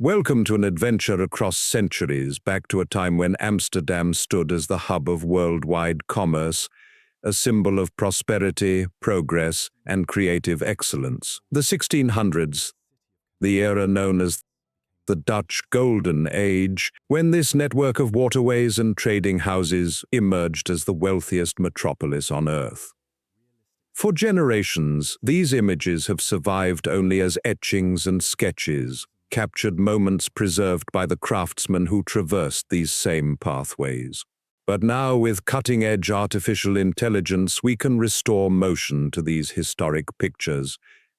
Welcome to an adventure across centuries, back to a time when Amsterdam stood as the hub of worldwide commerce, a symbol of prosperity, progress, and creative excellence. The 1600s, the era known as the Dutch Golden Age, when this network of waterways and trading houses emerged as the wealthiest metropolis on Earth. For generations, these images have survived only as etchings and sketches, captured moments preserved by the craftsmen who traversed these same pathways. But now, with cutting-edge artificial intelligence, we can restore motion to these historic pictures,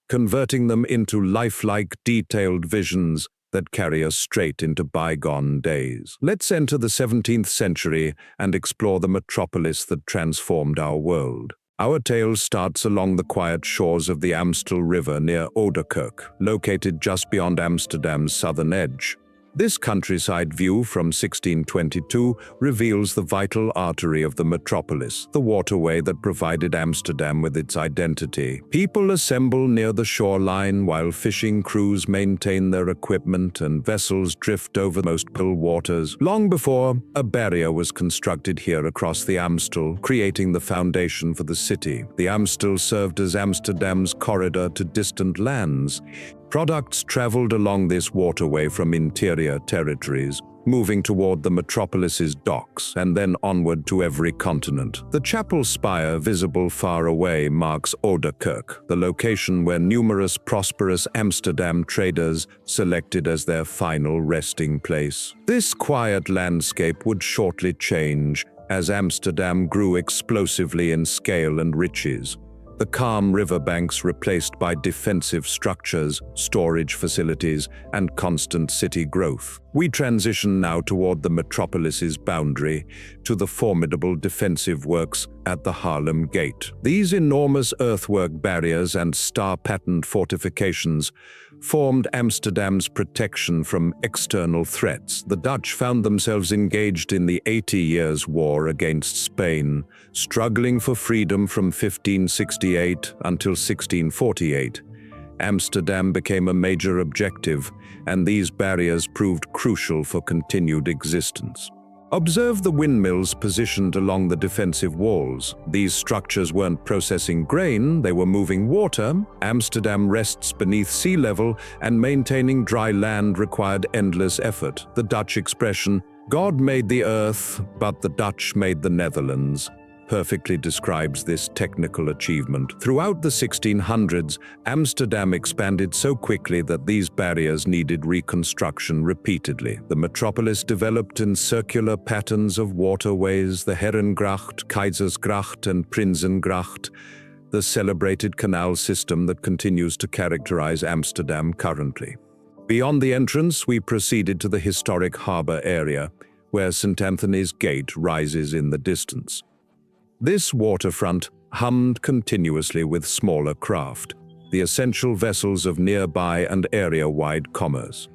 converting them into lifelike, detailed visions that carry us straight into bygone days. Let's enter the 17th century and explore the metropolis that transformed our world. Our tale starts along the quiet shores of the Amstel River near Ouderkerk, located just beyond Amsterdam's southern edge. This countryside view from 1622 reveals the vital artery of the metropolis, the waterway that provided Amsterdam with its identity. People assemble near the shoreline while fishing crews maintain their equipment and vessels drift over most still waters. Long before, a barrier was constructed here across the Amstel, creating the foundation for the city. The Amstel served as Amsterdam's corridor to distant lands. Products traveled along this waterway from interior territories, moving toward the metropolis's docks and then onward to every continent. The chapel spire visible far away marks Ouderkerk, the location where numerous prosperous Amsterdam traders selected as their final resting place. This quiet landscape would shortly change as Amsterdam grew explosively in scale and riches. The calm riverbanks replaced by defensive structures, storage facilities, and constant city growth. We transition now toward the metropolis's boundary, to the formidable defensive works at the Haarlem Gate. These enormous earthwork barriers and star-patterned fortifications formed Amsterdam's protection from external threats. The Dutch found themselves engaged in the 80 Years' War against Spain, struggling for freedom from 1568 until 1648. Amsterdam became a major objective, and these barriers proved crucial for continued existence. Observe the windmills positioned along the defensive walls. These structures weren't processing grain, they were moving water. Amsterdam rests beneath sea level, and maintaining dry land required endless effort. The Dutch expression, "God made the earth, but the Dutch made the Netherlands," perfectly describes this technical achievement. Throughout the 1600s, Amsterdam expanded so quickly that these barriers needed reconstruction repeatedly. The metropolis developed in circular patterns of waterways, the Herengracht, Keizersgracht, and Prinsengracht, the celebrated canal system that continues to characterize Amsterdam currently. Beyond the entrance, we proceeded to the historic harbor area, where St. Anthony's Gate rises in the distance. This waterfront hummed continuously with smaller craft, the essential vessels of nearby and area-wide commerce.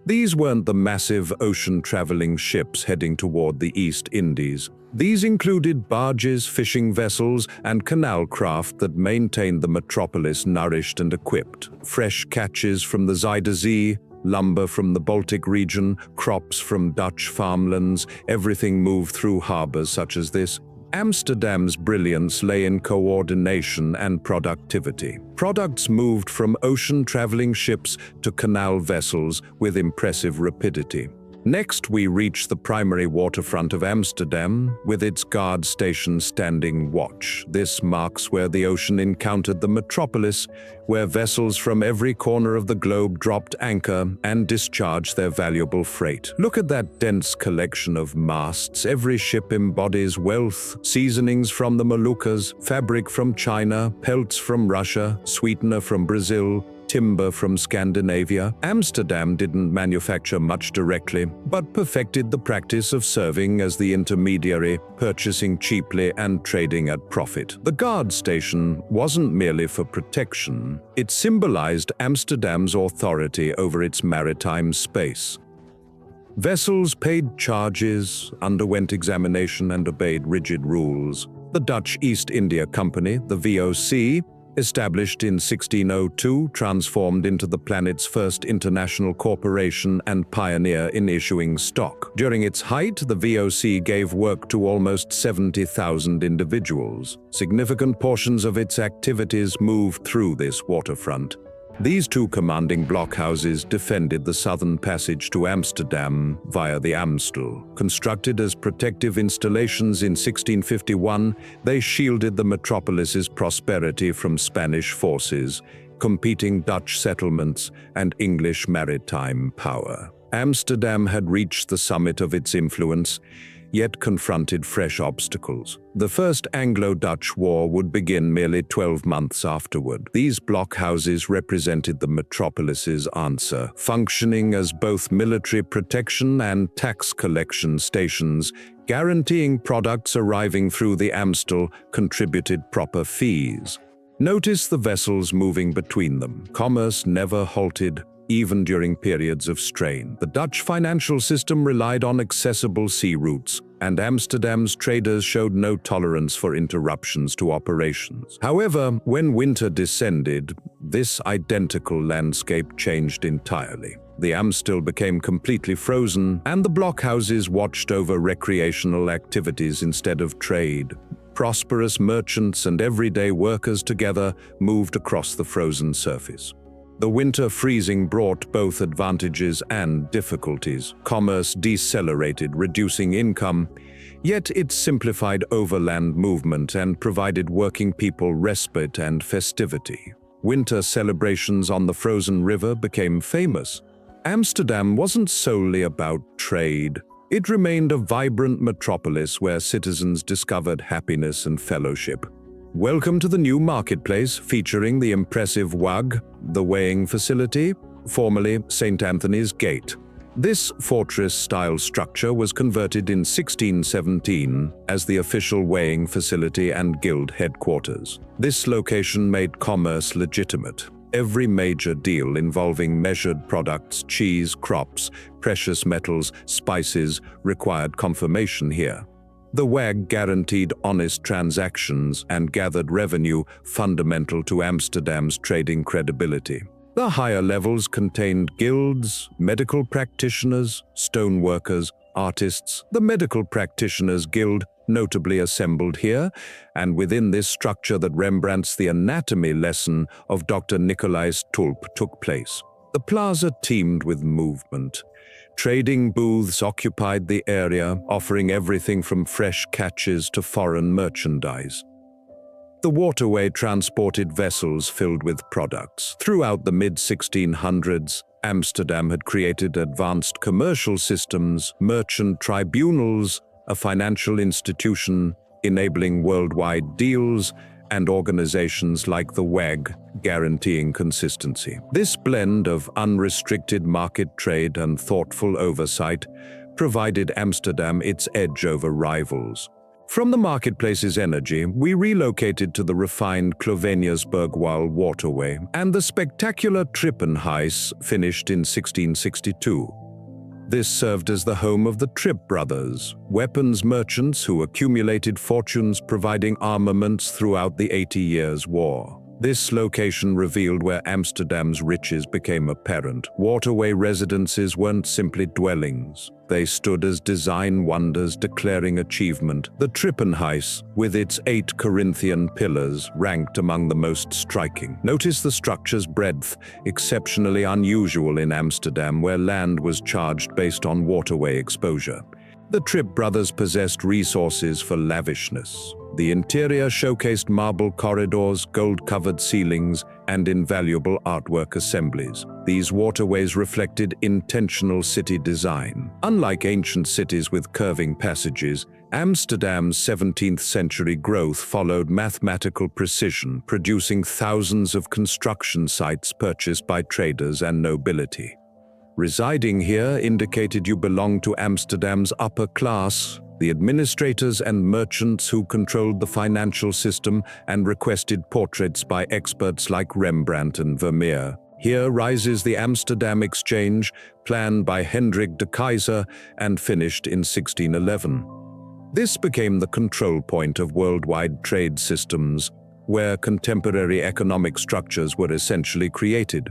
These weren't the massive ocean-traveling ships heading toward the East Indies. These included barges, fishing vessels, and canal craft that maintained the metropolis nourished and equipped. Fresh catches from the Zuider Zee, lumber from the Baltic region, crops from Dutch farmlands, everything moved through harbors such as this. Amsterdam's brilliance lay in coordination and productivity. Products moved from ocean-traveling ships to canal vessels with impressive rapidity. Next, we reach the primary waterfront of Amsterdam, with its guard station standing watch. This marks where the ocean encountered the metropolis, where vessels from every corner of the globe dropped anchor and discharged their valuable freight. Look at that dense collection of masts. Every ship embodies wealth, seasonings from the Moluccas, fabric from China, pelts from Russia, sweetener from Brazil, timber from Scandinavia. Amsterdam didn't manufacture much directly, but perfected the practice of serving as the intermediary, purchasing cheaply and trading at profit. The guard station wasn't merely for protection, it symbolized Amsterdam's authority over its maritime space. Vessels paid charges, underwent examination, and obeyed rigid rules. The Dutch East India Company, the VOC, established in 1602, transformed into the planet's first international corporation and pioneer in issuing stock. During its height, the VOC gave work to almost 70,000 individuals. Significant portions of its activities moved through this waterfront. These two commanding blockhouses defended the southern passage to Amsterdam via the Amstel. Constructed as protective installations in 1651, they shielded the metropolis's prosperity from Spanish forces, competing Dutch settlements, and English maritime power. Amsterdam had reached the summit of its influence, yet confronted fresh obstacles. The First Anglo-Dutch War would begin merely 12 months afterward. These blockhouses represented the metropolis's answer, functioning as both military protection and tax collection stations, guaranteeing products arriving through the Amstel contributed proper fees. Notice the vessels moving between them. Commerce never halted, even during periods of strain. The Dutch financial system relied on accessible sea routes, and Amsterdam's traders showed no tolerance for interruptions to operations. However, when winter descended, this identical landscape changed entirely. The Amstel became completely frozen, and the blockhouses watched over recreational activities instead of trade. Prosperous merchants and everyday workers together moved across the frozen surface. The winter freezing brought both advantages and difficulties. Commerce decelerated, reducing income, yet it simplified overland movement and provided working people respite and festivity. Winter celebrations on the frozen river became famous. Amsterdam wasn't solely about trade. It remained a vibrant metropolis where citizens discovered happiness and fellowship. Welcome to the new marketplace featuring the impressive WAG, the weighing facility, formerly St. Anthony's Gate. This fortress-style structure was converted in 1617 as the official weighing facility and guild headquarters. This location made commerce legitimate. Every major deal involving measured products, cheese, crops, precious metals, spices required confirmation here. The WAG guaranteed honest transactions and gathered revenue fundamental to Amsterdam's trading credibility. The higher levels contained guilds, medical practitioners, stoneworkers, artists. The Medical Practitioners Guild notably assembled here, and within this structure that Rembrandt's The Anatomy lesson of Dr. Nicolaes Tulp took place. The plaza teemed with movement. Trading booths occupied the area, offering everything from fresh catches to foreign merchandise. The waterway transported vessels filled with products. Throughout the mid-1600s, Amsterdam had created advanced commercial systems, merchant tribunals, a financial institution enabling worldwide deals, and organizations like the WAG guaranteeing consistency. This blend of unrestricted market trade and thoughtful oversight provided Amsterdam its edge over rivals. From the marketplace's energy, we relocated to the refined Cloveniusbergwal waterway, and the spectacular Trippenhuis finished in 1662. This served as the home of the Tripp brothers, weapons merchants who accumulated fortunes providing armaments throughout the 80 Years' War. This location revealed where Amsterdam's riches became apparent. Waterway residences weren't simply dwellings. They stood as design wonders declaring achievement. The Trippenhuis, with its 8 Corinthian pillars, ranked among the most striking. Notice the structure's breadth, exceptionally unusual in Amsterdam, where land was charged based on waterway exposure. The Tripp brothers possessed resources for lavishness. The interior showcased marble corridors, gold-covered ceilings, and invaluable artwork assemblies. These waterways reflected intentional city design. Unlike ancient cities with curving passages, Amsterdam's 17th-century growth followed mathematical precision, producing thousands of construction sites purchased by traders and nobility. Residing here indicated you belonged to Amsterdam's upper class, the administrators and merchants who controlled the financial system and requested portraits by experts like Rembrandt and Vermeer. Here rises the Amsterdam Exchange, planned by Hendrik de Keyser and finished in 1611. This became the control point of worldwide trade systems, where contemporary economic structures were essentially created.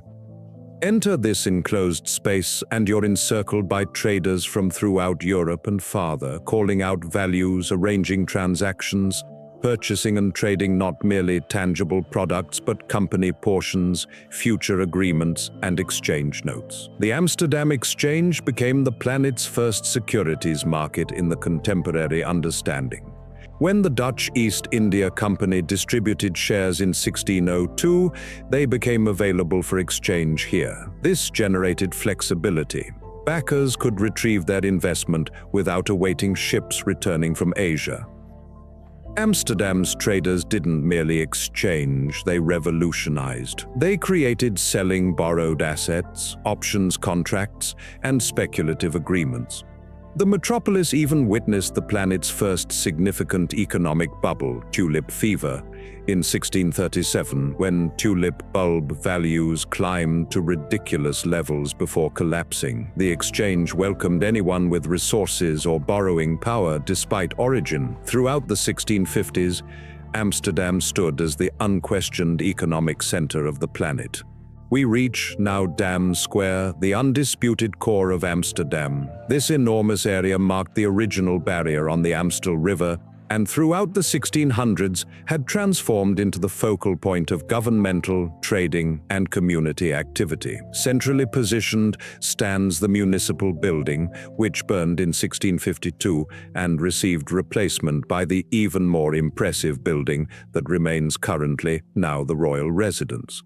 Enter this enclosed space and you're encircled by traders from throughout Europe and farther, calling out values, arranging transactions, purchasing and trading not merely tangible products but company portions, future agreements, and exchange notes. The Amsterdam Exchange became the planet's first securities market in the contemporary understanding. When the Dutch East India Company distributed shares in 1602, they became available for exchange here. This generated flexibility. Backers could retrieve their investment without awaiting ships returning from Asia. Amsterdam's traders didn't merely exchange, they revolutionized. They created selling borrowed assets, options contracts, and speculative agreements. The metropolis even witnessed the planet's first significant economic bubble, tulip fever, in 1637, when tulip bulb values climbed to ridiculous levels before collapsing. The exchange welcomed anyone with resources or borrowing power despite origin. Throughout the 1650s, Amsterdam stood as the unquestioned economic center of the planet. We reach now Dam Square, the undisputed core of Amsterdam. This enormous area marked the original barrier on the Amstel River, and throughout the 1600s had transformed into the focal point of governmental, trading, and community activity. Centrally positioned stands the municipal building, which burned in 1652 and received replacement by the even more impressive building that remains currently now the royal residence.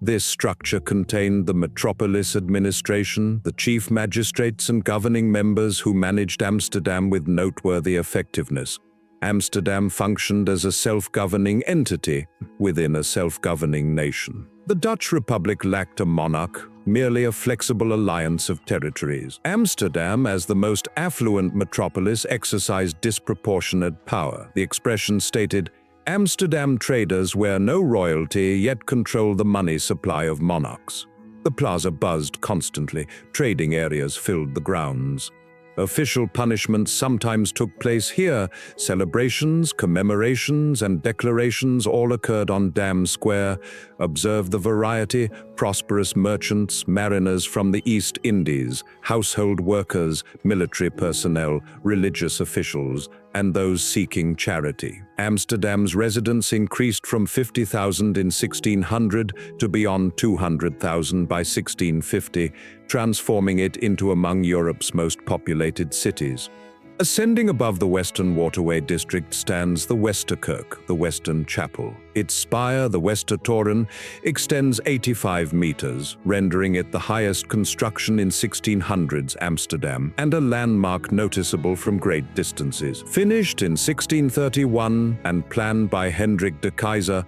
This structure contained the metropolis administration, the chief magistrates and governing members who managed Amsterdam with noteworthy effectiveness. Amsterdam functioned as a self-governing entity within a self-governing nation. The Dutch Republic lacked a monarch, merely a flexible alliance of territories. Amsterdam, as the most affluent metropolis, exercised disproportionate power. The expression stated, "Amsterdam traders wear no royalty, yet control the money supply of monarchs." The plaza buzzed constantly. Trading areas filled the grounds. Official punishments sometimes took place here. Celebrations, commemorations, and declarations all occurred on Dam Square. Observe the variety: prosperous merchants, mariners from the East Indies, household workers, military personnel, religious officials, and those seeking charity. Amsterdam's residents increased from 50,000 in 1600 to beyond 200,000 by 1650, transforming it into among Europe's most populated cities. Ascending above the Western Waterway District stands the Westerkerk, the Western Chapel. Its spire, the Westertoren, extends 85 meters, rendering it the highest construction in 1600s Amsterdam, and a landmark noticeable from great distances. Finished in 1631 and planned by Hendrik de Keyser,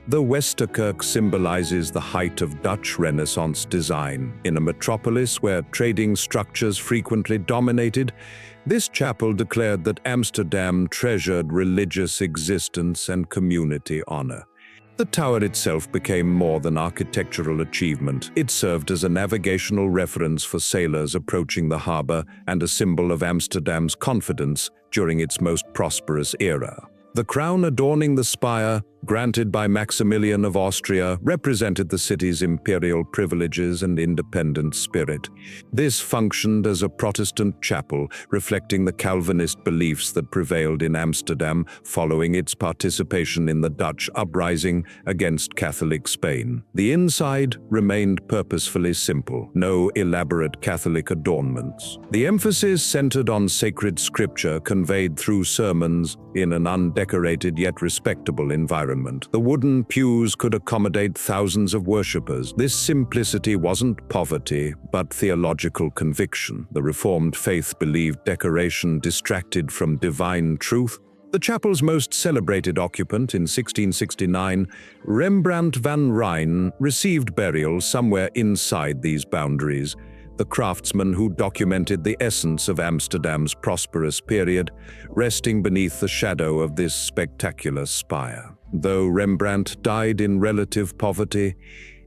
the Westerkerk symbolizes the height of Dutch Renaissance design. In a metropolis where trading structures frequently dominated, this chapel declared that Amsterdam treasured religious existence and community honor. The tower itself became more than architectural achievement. It served as a navigational reference for sailors approaching the harbor and a symbol of Amsterdam's confidence during its most prosperous era. The crown adorning the spire, granted by Maximilian of Austria, represented the city's imperial privileges and independent spirit. This functioned as a Protestant chapel, reflecting the Calvinist beliefs that prevailed in Amsterdam following its participation in the Dutch uprising against Catholic Spain. The inside remained purposefully simple, no elaborate Catholic adornments. The emphasis centered on sacred scripture conveyed through sermons in an undecorated yet respectable environment. The wooden pews could accommodate thousands of worshippers. This simplicity wasn't poverty, but theological conviction. The Reformed faith believed decoration distracted from divine truth. The chapel's most celebrated occupant in 1669, Rembrandt van Rijn, received burial somewhere inside these boundaries. The craftsman who documented the essence of Amsterdam's prosperous period, resting beneath the shadow of this spectacular spire. Though Rembrandt died in relative poverty,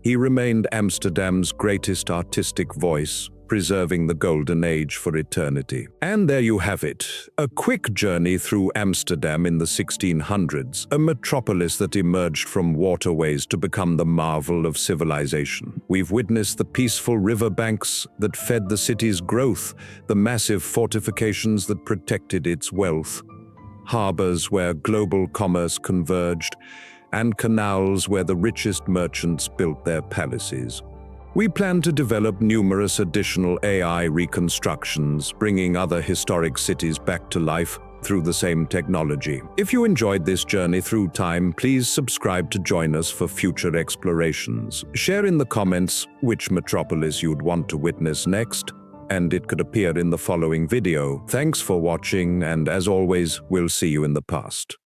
he remained Amsterdam's greatest artistic voice, preserving the golden age for eternity. And there you have it, a quick journey through Amsterdam in the 1600s, a metropolis that emerged from waterways to become the marvel of civilization. We've witnessed the peaceful riverbanks that fed the city's growth, the massive fortifications that protected its wealth, harbors where global commerce converged, and canals where the richest merchants built their palaces. We plan to develop numerous additional AI reconstructions, bringing other historic cities back to life through the same technology. If you enjoyed this journey through time, please subscribe to join us for future explorations. Share in the comments which metropolis you'd want to witness next, and it could appear in the following video. Thanks for watching, and as always, we'll see you in the past.